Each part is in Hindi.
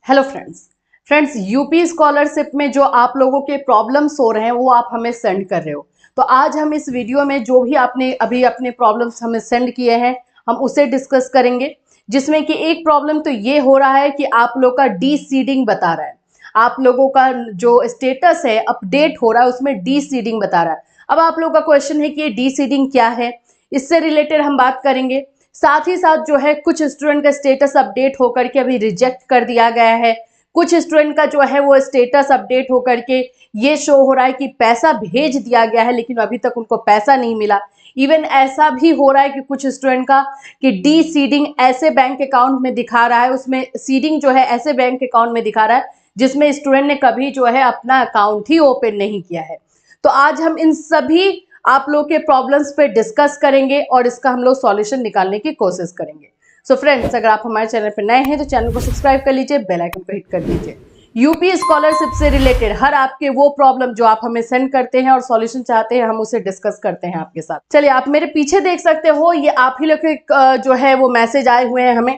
हेलो फ्रेंड्स यूपी स्कॉलरशिप में जो आप लोगों के प्रॉब्लम्स हो रहे हैं वो आप हमें सेंड कर रहे हो। तो आज हम इस वीडियो में जो भी आपने अभी अपने प्रॉब्लम्स हमें सेंड किए हैं हम उसे डिस्कस करेंगे, जिसमें कि एक प्रॉब्लम तो ये हो रहा है कि आप लोग का डी सीडिंग बता रहा है, आप लोगों का जो स्टेटस है अपडेट हो रहा है उसमें डी सीडिंग बता रहा है। अब आप लोगों का क्वेश्चन है कि ये डी सीडिंग क्या है, इससे रिलेटेड हम बात करेंगे। साथ ही साथ जो है कुछ स्टूडेंट का स्टेटस अपडेट होकर के अभी रिजेक्ट कर दिया गया है, कुछ स्टूडेंट का जो है वो स्टेटस अपडेट होकर के ये शो हो रहा है कि पैसा भेज दिया गया है लेकिन अभी तक उनको पैसा नहीं मिला। इवन ऐसा भी हो रहा है कि कुछ स्टूडेंट का कि डी सीडिंग ऐसे बैंक अकाउंट में दिखा रहा है, उसमें सीडिंग जो है ऐसे बैंक अकाउंट में दिखा रहा है जिसमें स्टूडेंट ने कभी जो है अपना अकाउंट ही ओपन नहीं किया है। तो आज हम इन सभी आप लोग के प्रॉब्लम्स पे डिस्कस करेंगे और इसका हम लोग सॉल्यूशन निकालने की कोशिश करेंगे। सो फ्रेंड्स, अगर आप हमारे चैनल पर नए हैं तो चैनल को सब्सक्राइब कर लीजिए, बेल आइकन पर हिट कर दीजिए। यूपी स्कॉलरशिप से रिलेटेड हर आपके वो प्रॉब्लम जो आप हमें सेंड करते हैं और सॉल्यूशन चाहते हैं हम उसे डिस्कस करते हैं आपके साथ। चलिए, आप मेरे पीछे देख सकते हो, ये आप ही लोग के जो है वो मैसेज आए हुए हैं। हमें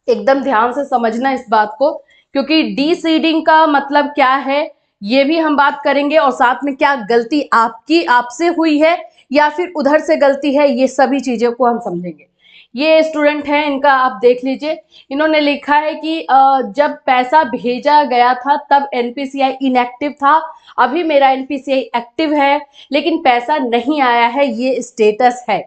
एकदम ध्यान से समझना इस बात को, क्योंकि डी सीडिंग का मतलब क्या है ये भी हम बात करेंगे और साथ में क्या गलती आपकी आपसे हुई है या फिर उधर से गलती है, ये सभी चीजों को हम समझेंगे। ये स्टूडेंट है, इनका आप देख लीजिए, इन्होंने लिखा है कि जब पैसा भेजा गया था तब एनपीसीआई इनएक्टिव था, अभी मेरा एनपीसीआई एक्टिव है लेकिन पैसा नहीं आया है, ये स्टेटस है।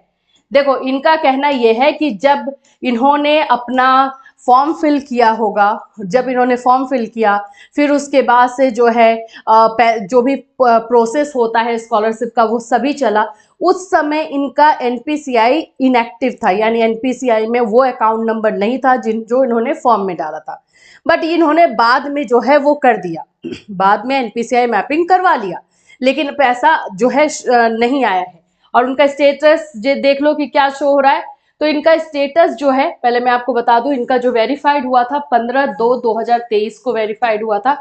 देखो, इनका कहना यह है कि जब इन्होंने अपना फॉर्म फिल किया होगा, जब इन्होंने फॉर्म फिल किया फिर उसके बाद से जो है जो भी प्रोसेस होता है स्कॉलरशिप का वो सभी चला, उस समय इनका एनपीसीआई इनएक्टिव था, यानी एनपीसीआई में वो अकाउंट नंबर नहीं था जो इन्होंने फॉर्म में डाला था। बट इन्होंने बाद में जो है वो कर दिया, बाद में एनपीसीआई मैपिंग करवा लिया लेकिन पैसा जो है नहीं आया है। और उनका स्टेटस देख लो कि क्या शो हो रहा है। तो इनका स्टेटस जो है, पहले मैं आपको बता दूं, इनका जो वेरीफाइड हुआ था 15/2/2023 को वेरीफाइड हुआ था।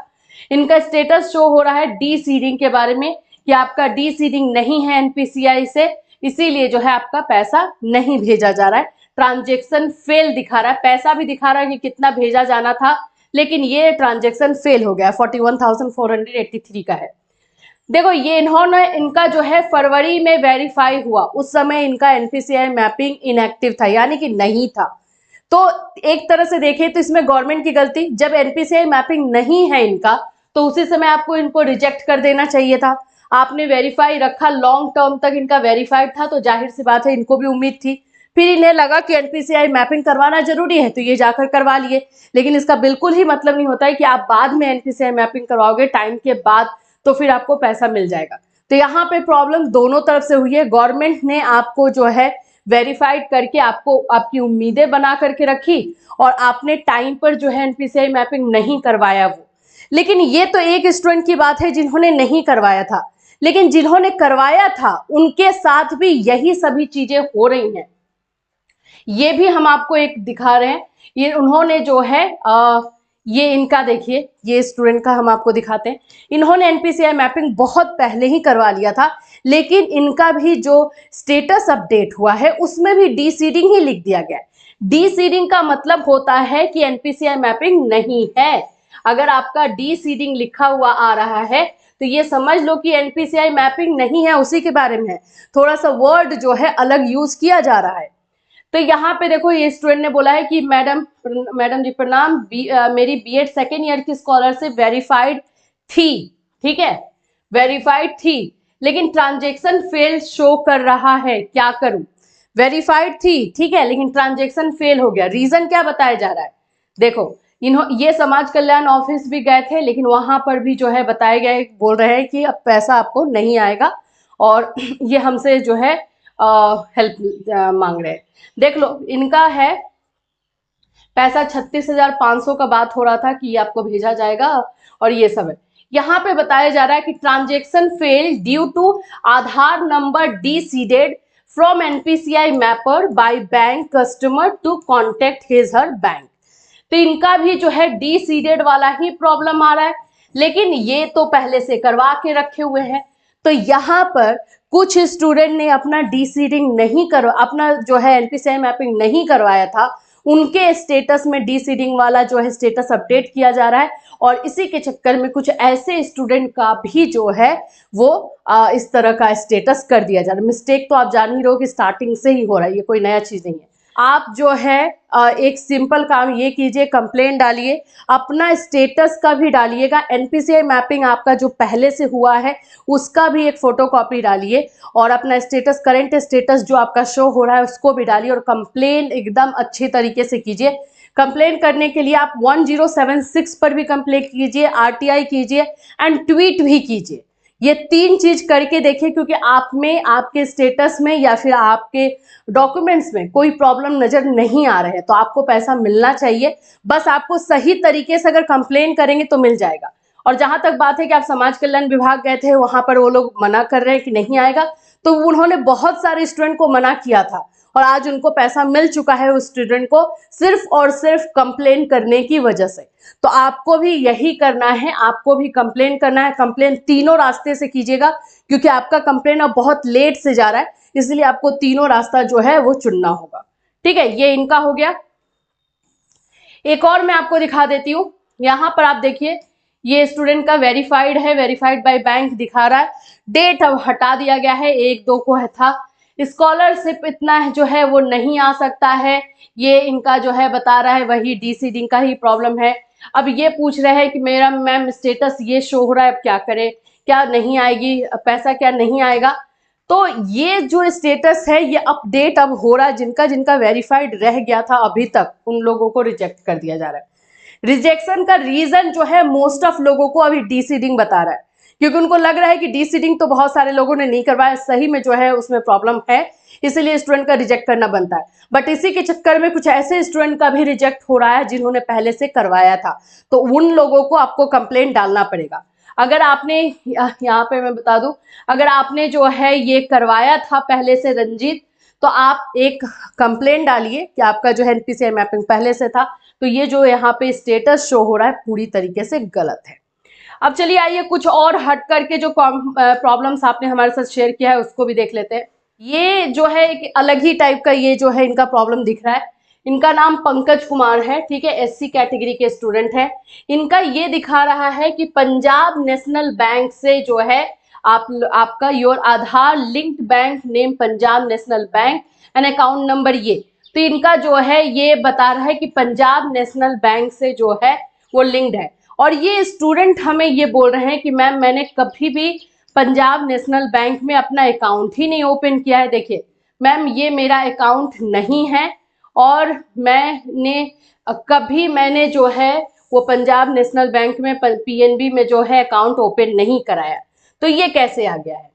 इनका स्टेटस शो हो रहा है डी सीडिंग के बारे में कि आपका डी सीडिंग नहीं है एनपीसीआई से, इसीलिए जो है आपका पैसा नहीं भेजा जा रहा है। ट्रांजेक्शन फेल दिखा रहा है, पैसा भी दिखा रहा है कि कितना भेजा जाना था लेकिन ये ट्रांजेक्शन फेल हो गया, 41,483 का है। देखो, ये इनका जो है फरवरी में वेरीफाई हुआ, उस समय इनका एनपीसीआई मैपिंग इनएक्टिव था, यानी कि नहीं था। तो एक तरह से देखें तो इसमें गवर्नमेंट की गलती, जब एनपीसीआई मैपिंग नहीं है इनका तो उसी समय आपको इनको रिजेक्ट कर देना चाहिए था। आपने वेरीफाई रखा, लॉन्ग टर्म तक इनका वेरीफाइड था, तो जाहिर सी बात है इनको भी उम्मीद थी। फिर इन्हें लगा कि एनपीसीआई मैपिंग करवाना जरूरी है तो ये जाकर करवा लिए, लेकिन इसका बिल्कुल ही मतलब नहीं होता है कि आप बाद में एनपीसीआई मैपिंग करवाओगे टाइम के बाद तो फिर आपको पैसा मिल जाएगा। तो यहाँ पे प्रॉब्लम दोनों तरफ से हुई है। गवर्नमेंट ने आपको जो है वेरीफाइड करके आपको आपकी उम्मीदें बना करके रखी और आपने टाइम पर जो है एनपीसीआई मैपिंग नहीं करवाया वो। लेकिन ये तो एक स्टूडेंट की बात है जिन्होंने नहीं करवाया था, लेकिन जिन्होंने करवाया था उनके साथ भी यही सभी चीजें हो रही हैं। ये भी हम आपको एक दिखा रहे हैं, ये उन्होंने जो है ये इनका देखिए, ये स्टूडेंट का हम आपको दिखाते हैं। इन्होंने एनपीसीआई मैपिंग बहुत पहले ही करवा लिया था लेकिन इनका भी जो स्टेटस अपडेट हुआ है उसमें भी डी सीडिंग ही लिख दिया गया है। डी सीडिंग का मतलब होता है कि एनपीसीआई मैपिंग नहीं है। अगर आपका डी सीडिंग लिखा हुआ आ रहा है तो ये समझ लो कि एनपीसीआई मैपिंग नहीं है, उसी के बारे में है, थोड़ा सा वर्ड जो है अलग यूज किया जा रहा है। तो यहाँ पे देखो, ये स्टूडेंट ने बोला है कि मैडम जी प्रणाम, मेरी बीएड सेकेंड ईयर की स्कॉलरशिप वेरीफाइड थी, ठीक है, वेरीफाइड थी लेकिन ट्रांजेक्शन फेल शो कर रहा है, क्या करूं। वेरीफाइड थी, ठीक है, लेकिन ट्रांजेक्शन फेल हो गया, रीजन क्या बताया जा रहा है। देखो, ये समाज कल्याण ऑफिस भी गए थे लेकिन वहां पर भी जो है बताया गया है, बोल रहे हैं कि अब पैसा आपको नहीं आएगा और ये हमसे जो है हेल्प मांग रहे हैं। देख लो, इनका है पैसा 36,500 का बात हो रहा था कि आपको भेजा जाएगा और ये सब है। यहाँ पे बताया जा रहा है कि transaction fail due to Aadhaar number deseeded from NPCI mapper by bank customer to contact his her bank. तो इनका भी जो है डी सीडेड वाला ही प्रॉब्लम आ रहा है, लेकिन ये तो पहले से करवा के रखे हुए हैं। तो यहाँ पर कुछ स्टूडेंट ने अपना डी सीडिंग नहीं करवा, अपना जो है एनपीसीआई मैपिंग नहीं करवाया था, उनके स्टेटस में डीसीडिंग वाला जो है स्टेटस अपडेट किया जा रहा है, और इसी के चक्कर में कुछ ऐसे स्टूडेंट का भी जो है वो इस तरह का स्टेटस कर दिया जा रहा है। मिस्टेक तो आप जान ही रहे हो कि स्टार्टिंग से ही हो रहा है, ये कोई नया चीज नहीं है। आप जो है एक सिंपल काम ये कीजिए, कंप्लेंट डालिए, अपना स्टेटस का भी डालिएगा, एनपीसीआई मैपिंग आपका जो पहले से हुआ है उसका भी एक फोटोकॉपी डालिए, और अपना स्टेटस, करंट स्टेटस जो आपका शो हो रहा है उसको भी डालिए, और कंप्लेंट एकदम अच्छी तरीके से कीजिए। कंप्लेंट करने के लिए आप 1076 पर भी कंप्लेंट कीजिए, आरटीआई कीजिए एंड ट्वीट भी कीजिए। ये 3 चीज करके देखिए, क्योंकि आप में, आपके स्टेटस में या फिर आपके डॉक्यूमेंट्स में कोई प्रॉब्लम नजर नहीं आ रहे हैं, तो आपको पैसा मिलना चाहिए। बस आपको सही तरीके से अगर कंप्लेन करेंगे तो मिल जाएगा। और जहां तक बात है कि आप समाज कल्याण विभाग गए थे, वहां पर वो लोग मना कर रहे हैं कि नहीं आएगा, तो उन्होंने बहुत सारे स्टूडेंट को मना किया था और आज उनको पैसा मिल चुका है उस स्टूडेंट को, सिर्फ और सिर्फ कंप्लेन करने की वजह से। तो आपको भी यही करना है, आपको भी कंप्लेन करना है। कंप्लेन तीनों रास्ते से कीजिएगा, क्योंकि आपका कंप्लेन अब बहुत लेट से जा रहा है, इसलिए आपको तीनों रास्ता जो है वो चुनना होगा। ठीक है, ये इनका हो गया। एक और मैं आपको दिखा देती हूँ, यहां पर आप देखिए, ये स्टूडेंट का वेरीफाइड है, वेरीफाइड बाय बैंक दिखा रहा है, डेट अब हटा दिया गया है, 1-2 को है था। स्कॉलरशिप इतना जो है वो नहीं आ सकता है, ये इनका जो है बता रहा है, वही डीसीडी का ही प्रॉब्लम है। अब ये पूछ रहे हैं कि मेरा मैम स्टेटस ये शो हो रहा है, अब क्या करें, क्या नहीं आएगी पैसा, क्या नहीं आएगा। तो ये जो स्टेटस है ये अपडेट अब हो रहा है, जिनका जिनका वेरीफाइड रह गया था अभी तक उन लोगों को रिजेक्ट कर दिया जा रहा है। रिजेक्शन का रीजन जो है मोस्ट ऑफ लोगों को अभी डीसीडिंग बता रहा है, क्योंकि उनको लग रहा है कि डीसीडिंग तो बहुत सारे लोगों ने नहीं करवाया, सही में जो है उसमें प्रॉब्लम है, इसीलिए स्टूडेंट का रिजेक्ट करना बनता है। बट इसी के चक्कर में कुछ ऐसे स्टूडेंट का भी रिजेक्ट हो रहा है जिन्होंने पहले से करवाया था, तो उन लोगों को आपको कंप्लेंट डालना पड़ेगा। अगर आपने, यहाँ पे मैं बता दूं, अगर आपने जो है ये करवाया था पहले से रंजीत, तो आप एक कंप्लेंट डालिए कि आपका जो है एनपीसीआई मैपिंग पहले से था, तो ये जो यहाँ पे स्टेटस शो हो रहा है पूरी तरीके से गलत है। अब चलिए आइए कुछ और हट करके जो प्रॉब्लम्स आपने हमारे साथ शेयर किया है उसको भी देख लेते हैं। ये जो है एक अलग ही टाइप का ये जो है इनका प्रॉब्लम दिख रहा है। इनका नाम पंकज कुमार है, ठीक है, एससी कैटेगरी के स्टूडेंट है। इनका ये दिखा रहा है कि पंजाब नेशनल बैंक से जो है आपका your Aadhaar linked bank name Punjab national bank and account number, ये तो इनका जो है ये बता रहा है कि पंजाब नेशनल बैंक से जो है वो लिंक्ड है। और ये स्टूडेंट हमें ये बोल रहे हैं कि मैम मैंने कभी भी पंजाब नेशनल बैंक में अपना अकाउंट ही नहीं ओपन किया है। देखिए मैम ये मेरा अकाउंट नहीं है, और मैंने जो है वो पंजाब नेशनल बैंक में पीएनबी में जो है अकाउंट ओपन नहीं कराया, तो ये कैसे आ गया है।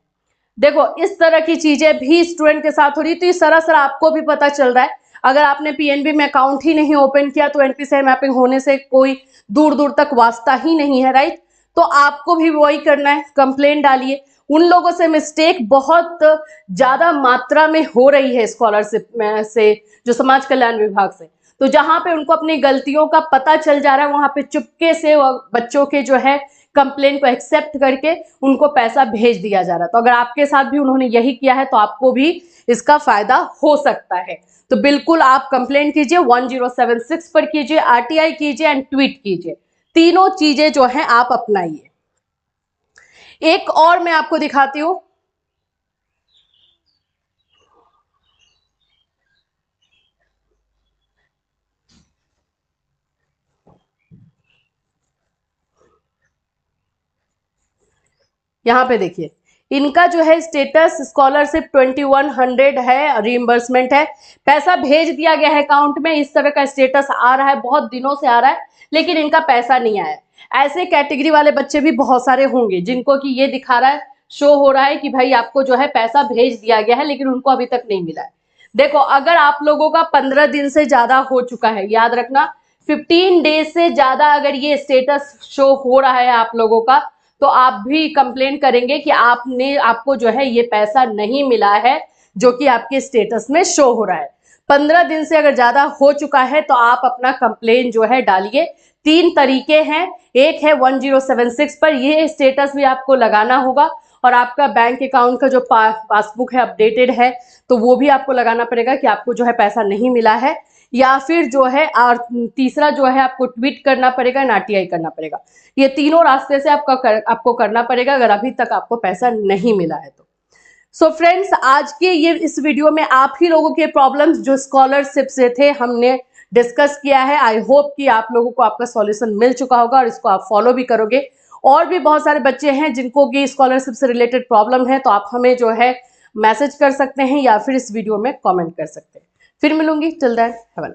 देखो इस तरह की चीजें भी स्टूडेंट के साथ हो रही, तो ये सरासर आपको भी पता चल रहा है। अगर आपने पीएनबी में अकाउंट ही नहीं ओपन किया तो एनपीसीआई मैपिंग होने से कोई दूर दूर तक वास्ता ही नहीं है, राइट। तो आपको भी वही करना है, कंप्लेंट डालिए। उन लोगों से मिस्टेक बहुत ज्यादा मात्रा में हो रही है स्कॉलरशिप में से, जो समाज कल्याण विभाग से, तो जहां पे उनको अपनी गलतियों का पता चल जा रहा है वहां पे चुपके से बच्चों के जो है कंप्लेन को एक्सेप्ट करके उनको पैसा भेज दिया जा रहा है। तो अगर आपके साथ भी उन्होंने यही किया है तो आपको भी इसका फायदा हो सकता है। तो बिल्कुल आप कंप्लेंट कीजिए, 1076 पर कीजिए, आरटीआई कीजिए एंड ट्वीट कीजिए। तीनों चीजें जो हैं आप अपनाइए। एक और मैं आपको दिखाती हूं, यहां पे देखिए इनका जो है स्टेटस स्कॉलरशिप 2100 है, रिइंबर्समेंट है, पैसा भेज दिया गया है अकाउंट में, इस तरह का स्टेटस आ रहा है, बहुत दिनों से आ रहा है, लेकिन इनका पैसा नहीं आया। ऐसे कैटेगरी वाले बच्चे भी बहुत सारे होंगे जिनको कि ये दिखा रहा है, शो हो रहा है कि भाई आपको जो है पैसा भेज दिया गया है, लेकिन उनको अभी तक नहीं मिला है। देखो अगर आप लोगों का 15 दिन से ज्यादा हो चुका है, याद रखना 15 डेज से ज्यादा अगर ये स्टेटस शो हो रहा है आप लोगों का, तो आप भी कंप्लेन करेंगे कि आपको जो है ये पैसा नहीं मिला है जो कि आपके स्टेटस में शो हो रहा है। 15 दिन से अगर ज्यादा हो चुका है तो आप अपना कंप्लेन जो है डालिए। 3 तरीके हैं, एक है 1076 पर, ये स्टेटस भी आपको लगाना होगा, और आपका बैंक अकाउंट का जो पासबुक है अपडेटेड है तो वो भी आपको लगाना पड़ेगा कि आपको जो है पैसा नहीं मिला है। या फिर जो है और तीसरा जो है आपको ट्वीट करना पड़ेगा, आरटीआई करना पड़ेगा। ये तीनों रास्ते से आपको करना पड़ेगा अगर अभी तक आपको पैसा नहीं मिला है तो। सो फ्रेंड्स, आज के ये इस वीडियो में आप ही लोगों के प्रॉब्लम्स जो स्कॉलरशिप से थे हमने डिस्कस किया है। आई होप कि आप लोगों को आपका सॉल्यूशन मिल चुका होगा और इसको आप फॉलो भी करोगे। और भी बहुत सारे बच्चे हैं जिनको कि स्कॉलरशिप से रिलेटेड प्रॉब्लम है, तो आप हमें जो है मैसेज कर सकते हैं या फिर इस वीडियो में कमेंट कर सकते हैं। फिर मिलूंगी, टिल देन हैव अ